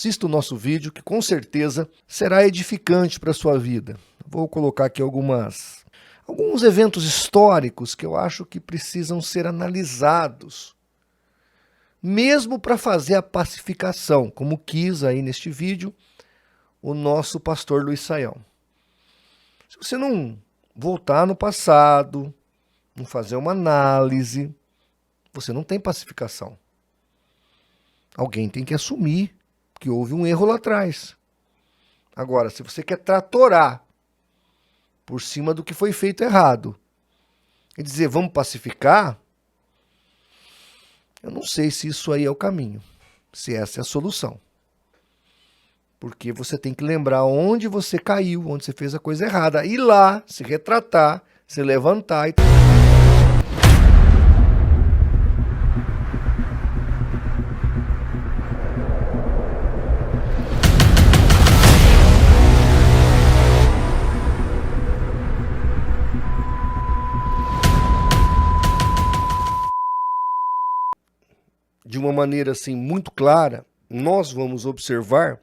assista o nosso vídeo que com certeza será edificante para a sua vida. Vou colocar aqui alguns eventos históricos que eu acho que precisam ser analisados, mesmo para fazer a pacificação, como quis aí neste vídeo o nosso pastor Luiz Saião. Se você não voltar no passado, não fazer uma análise, você não tem pacificação. Alguém tem que assumir que houve um erro lá atrás. Agora, se você quer tratorar por cima do que foi feito errado e dizer vamos pacificar, eu não sei se isso aí é o caminho, se essa é a solução. Porque você tem que lembrar onde você caiu, onde você fez a coisa errada. Ir lá, se retratar, se levantar e... De uma maneira assim muito clara, nós vamos observar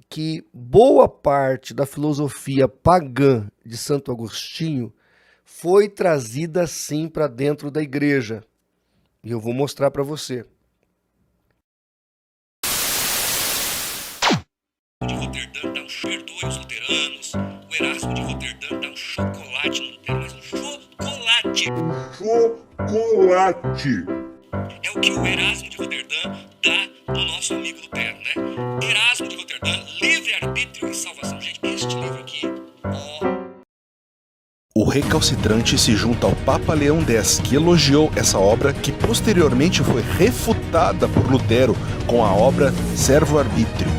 que boa parte da filosofia pagã de Santo Agostinho foi trazida assim para dentro da igreja. E eu vou mostrar para você. De Roterdã dá perdoe os luteranos. O Erasmo de Roterdã dá um chocolate no Lutero, mas um chocolate. Chocolate. É o que o Erasmo de Roterdã dá no nosso amigo Lutero, né? Erasmo de Roterdã, livre-arbítrio e salvação. Gente, este livro aqui, ó. O recalcitrante se junta ao Papa Leão X, que elogiou essa obra, que posteriormente foi refutada por Lutero com a obra Servo-Arbítrio.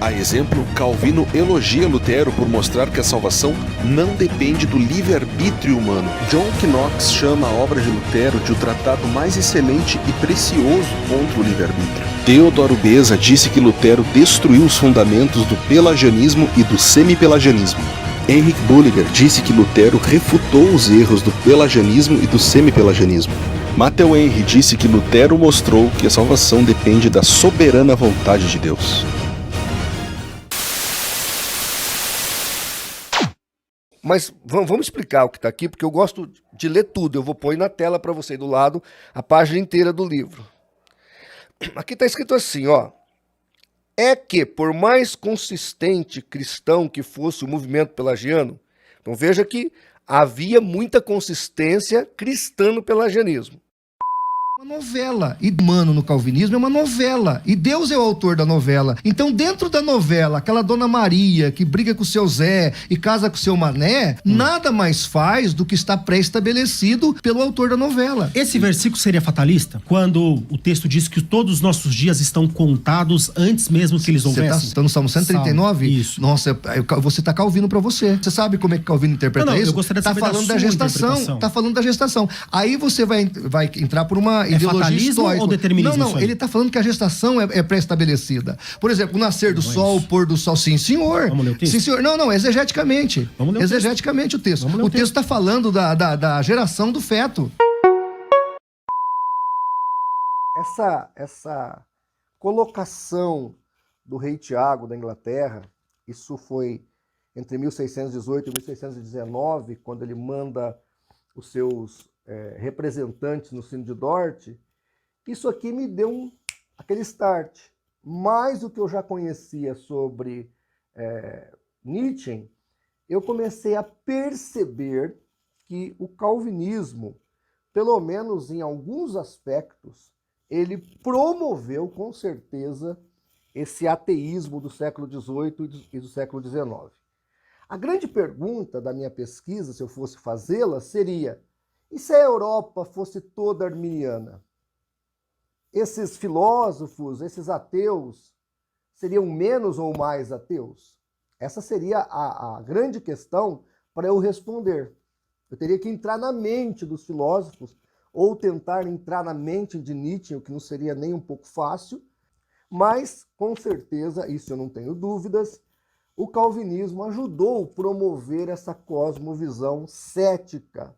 A exemplo, Calvino elogia Lutero por mostrar que a salvação não depende do livre-arbítrio humano. John Knox chama a obra de Lutero de o tratado mais excelente e precioso contra o livre-arbítrio. Teodoro Beza disse que Lutero destruiu os fundamentos do pelagianismo e do semi-pelagianismo. Henrik Bulliger disse que Lutero refutou os erros do pelagianismo e do semi-pelagianismo. Matthew Henry disse que Lutero mostrou que a salvação depende da soberana vontade de Deus. Mas vamos explicar o que está aqui, porque eu gosto de ler tudo. Eu vou pôr na tela para você, do lado, a página inteira do livro. Aqui está escrito assim, ó. É que, por mais consistente cristão que fosse o movimento pelagiano, então veja que havia muita consistência cristã no pelagianismo. Uma novela. E Mano no calvinismo é uma novela. E Deus é o autor da novela. Então, dentro da novela, aquela Dona Maria que briga com o seu Zé e casa com o seu Mané, nada mais faz do que está pré-estabelecido pelo autor da novela. Esse versículo seria fatalista? Quando o texto diz que todos os nossos dias estão contados antes mesmo que eles houvessem? Você está no Salmo 139? Isso. Nossa, você está Calvino para você. Você sabe como é que Calvino interpreta isso? Eu gostaria de saber falando da gestação. Está falando da gestação. Aí você vai entrar por uma ideologia histórica. Ou determinismo? Não, ele está falando que a gestação é pré-estabelecida. Por exemplo, o nascer do sol, o pôr do sol. Sim, senhor. Vamos ler o texto? Sim, senhor. Não, exegeticamente. Vamos ler o exegeticamente texto. o texto está falando da geração do feto. Essa colocação do rei Tiago da Inglaterra, isso foi entre 1618 e 1619, quando ele manda os seus representantes no Sino de Dort, isso aqui me deu aquele start. Mais do que eu já conhecia sobre Nietzsche, eu comecei a perceber que o calvinismo, pelo menos em alguns aspectos, ele promoveu com certeza esse ateísmo do século XVIII e do século XIX. A grande pergunta da minha pesquisa, se eu fosse fazê-la, seria: e se a Europa fosse toda arminiana? Esses filósofos, esses ateus, seriam menos ou mais ateus? Essa seria a grande questão para eu responder. Eu teria que entrar na mente dos filósofos, ou tentar entrar na mente de Nietzsche, o que não seria nem um pouco fácil, mas, com certeza, isso eu não tenho dúvidas, o calvinismo ajudou a promover essa cosmovisão cética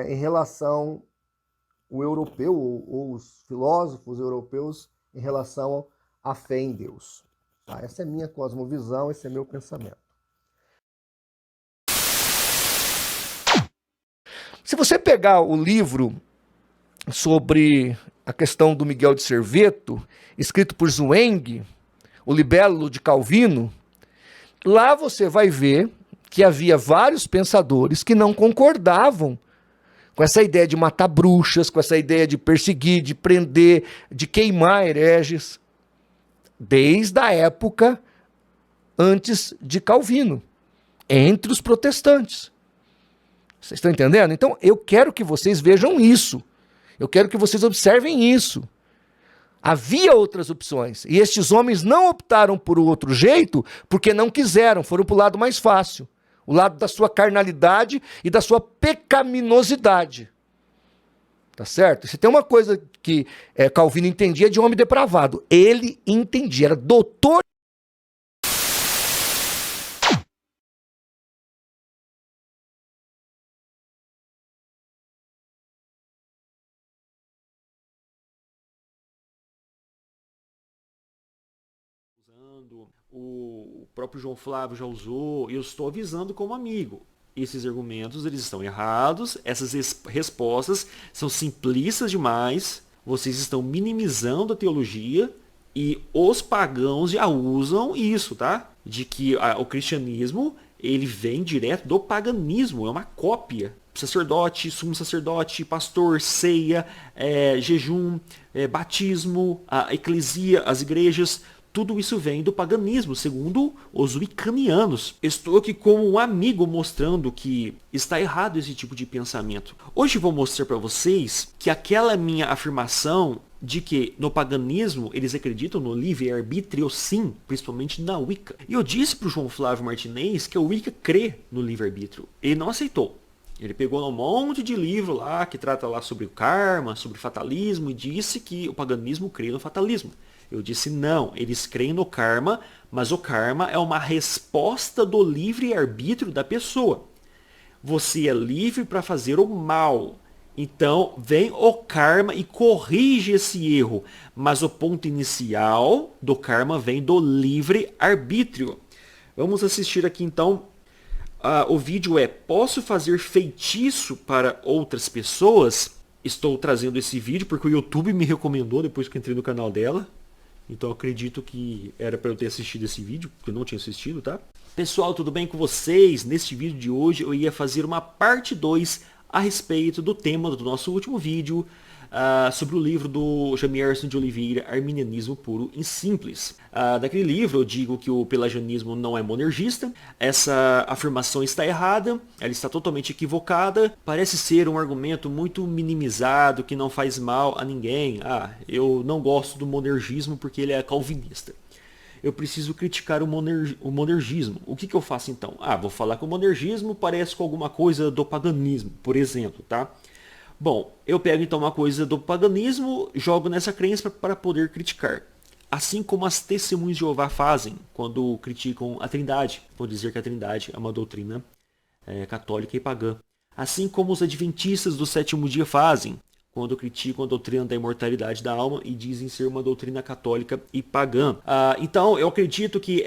em relação ao europeu, ou os filósofos europeus, em relação à fé em Deus. Tá? Essa é minha cosmovisão, esse é meu pensamento. Se você pegar o livro sobre a questão do Miguel de Serveto, escrito por Zwingli, o Libelo de Calvino, lá você vai ver que havia vários pensadores que não concordavam com essa ideia de matar bruxas, com essa ideia de perseguir, de prender, de queimar hereges, desde a época antes de Calvino, entre os protestantes. Vocês estão entendendo? Então, eu quero que vocês vejam isso. Eu quero que vocês observem isso. Havia outras opções. E estes homens não optaram por outro jeito porque não quiseram, foram para o lado mais fácil. O lado da sua carnalidade e da sua pecaminosidade. Tá certo? Se tem uma coisa que Calvino entendia de homem depravado, ele entendia, era doutor. O próprio João Flávio já usou, e eu estou avisando como amigo. Esses argumentos, eles estão errados, essas respostas são simplistas demais, vocês estão minimizando a teologia, e os pagãos já usam isso, tá? De que o cristianismo, ele vem direto do paganismo, é uma cópia. Sacerdote, sumo sacerdote, pastor, ceia, jejum, batismo, a eclesia, as igrejas, tudo isso vem do paganismo, segundo os wiccanianos. Estou aqui como um amigo mostrando que está errado esse tipo de pensamento. Hoje vou mostrar para vocês que aquela minha afirmação de que no paganismo eles acreditam no livre-arbítrio, sim, principalmente na Wicca. E eu disse para o João Flávio Martinez que a Wicca crê no livre-arbítrio. Ele não aceitou. Ele pegou um monte de livro lá que trata lá sobre o karma, sobre fatalismo, e disse que o paganismo crê no fatalismo. Eu disse não, eles creem no karma, mas o karma é uma resposta do livre-arbítrio da pessoa. Você é livre para fazer o mal. Então vem o karma e corrige esse erro. Mas o ponto inicial do karma vem do livre-arbítrio. Vamos assistir aqui então. O vídeo é: posso fazer feitiço para outras pessoas? Estou trazendo esse vídeo porque o YouTube me recomendou depois que entrei no canal dela. Então eu acredito que era para eu ter assistido esse vídeo, porque eu não tinha assistido, tá? Pessoal, tudo bem com vocês? Neste vídeo de hoje eu ia fazer uma parte 2 a respeito do tema do nosso último vídeo, sobre o livro do Jamierson de Oliveira, Arminianismo Puro e Simples. Daquele livro eu digo que o pelagianismo não é monergista. Essa afirmação está errada, ela está totalmente equivocada. Parece ser um argumento muito minimizado, que não faz mal a ninguém. Eu não gosto do monergismo porque ele é calvinista. Eu preciso criticar o monergismo. O que eu faço então? Vou falar que o monergismo parece com alguma coisa do paganismo, por exemplo, tá? Bom, eu pego então uma coisa do paganismo, jogo nessa crença para poder criticar. Assim como as testemunhas de Jeová fazem quando criticam a Trindade. Vou dizer que a Trindade é uma doutrina católica e pagã. Assim como os adventistas do sétimo dia fazem quando criticam a doutrina da imortalidade da alma e dizem ser uma doutrina católica e pagã. Então, eu acredito que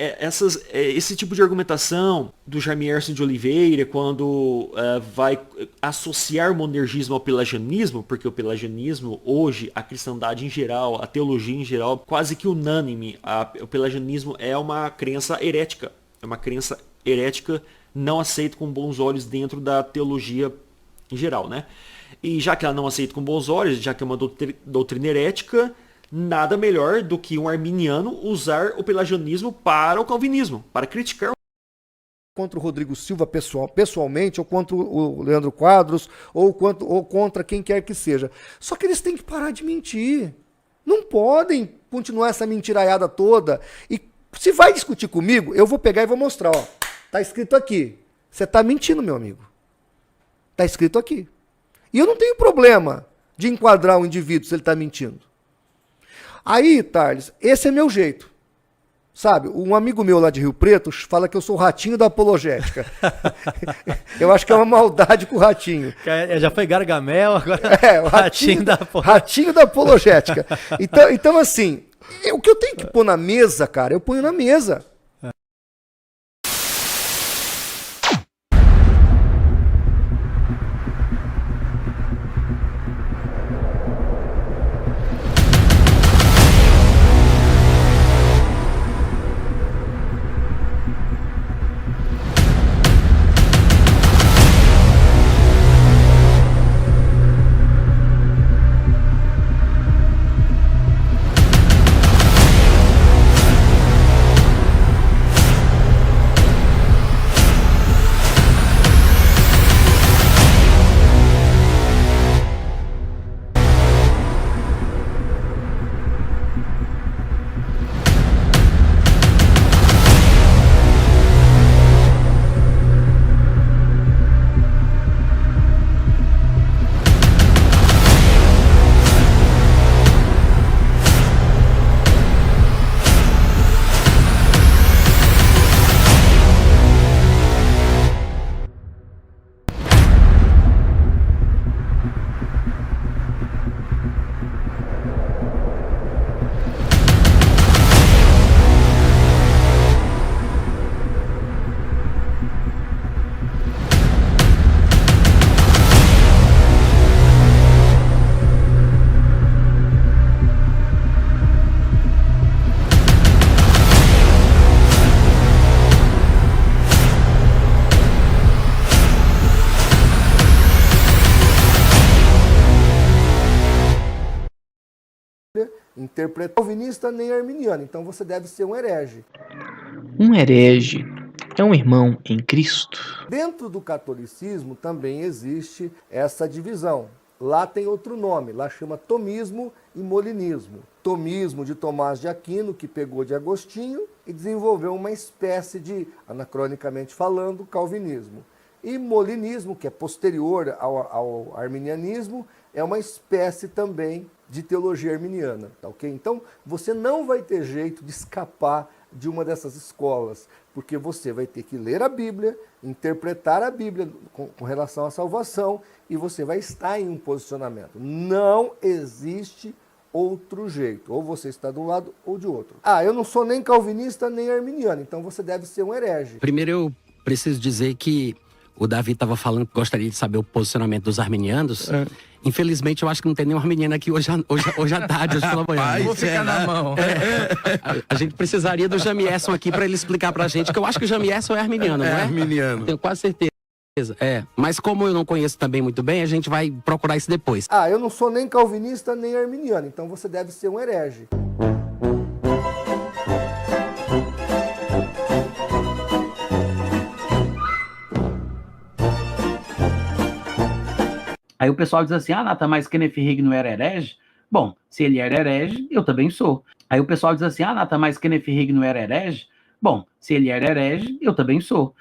esse tipo de argumentação do Jamierson de Oliveira, quando vai associar o monergismo ao pelagianismo, porque o pelagianismo, hoje, a cristandade em geral, a teologia em geral, quase que unânime, o pelagianismo é uma crença herética. É uma crença herética não aceita com bons olhos dentro da teologia em geral, né? E já que ela não aceita com bons olhos, já que é uma doutrina herética, nada melhor do que um arminiano usar o pelagianismo para o calvinismo, para criticar. Contra o Rodrigo Silva pessoalmente, ou contra o Leandro Quadros, ou contra quem quer que seja. Só que eles têm que parar de mentir. Não podem continuar essa mentiraiada toda. E se vai discutir comigo, eu vou pegar e vou mostrar. Tá escrito aqui. Você tá mentindo, meu amigo. Tá escrito aqui. E eu não tenho problema de enquadrar o indivíduo se ele está mentindo. Aí, Thales, esse é meu jeito. Sabe, um amigo meu lá de Rio Preto fala que eu sou o ratinho da apologética. Eu acho que é uma maldade com o ratinho. Já foi Gargamel, agora o ratinho da apologética. Então, assim, O que eu tenho que pôr na mesa, cara, eu ponho na mesa. Interpretar calvinista nem arminiano, então você deve ser um herege. Um herege é um irmão em Cristo. Dentro do catolicismo também existe essa divisão. Lá tem outro nome, lá chama tomismo e molinismo. Tomismo de Tomás de Aquino, que pegou de Agostinho e desenvolveu uma espécie de, anacronicamente falando, calvinismo. E molinismo, que é posterior ao arminianismo, é uma espécie também de teologia arminiana, tá ok? Então, você não vai ter jeito de escapar de uma dessas escolas, porque você vai ter que ler a Bíblia, interpretar a Bíblia com relação à salvação, e você vai estar em um posicionamento. Não existe outro jeito, ou você está de um lado ou de outro. Eu não sou nem calvinista nem arminiano, então você deve ser um herege. Primeiro eu preciso dizer que o Davi estava falando que gostaria de saber o posicionamento dos arminianos. Infelizmente, eu acho que não tem nenhum arminiano aqui hoje à tarde, hoje pela manhã. Vou ficar na mão. A gente precisaria do Jamierson aqui para ele explicar pra gente, que eu acho que o Jamierson é arminiano, não é? Arminiano. Tenho quase certeza. Mas como eu não conheço também muito bem, a gente vai procurar isso depois. Eu não sou nem calvinista nem arminiano, então você deve ser um herege. Aí o pessoal diz assim, Natan, mas Kenneth Hagin não era herege? Bom, se ele era herege, eu também sou. Aí o pessoal diz assim, Natan, mas Kenneth Hagin não era herege? Bom, se ele era herege, eu também sou.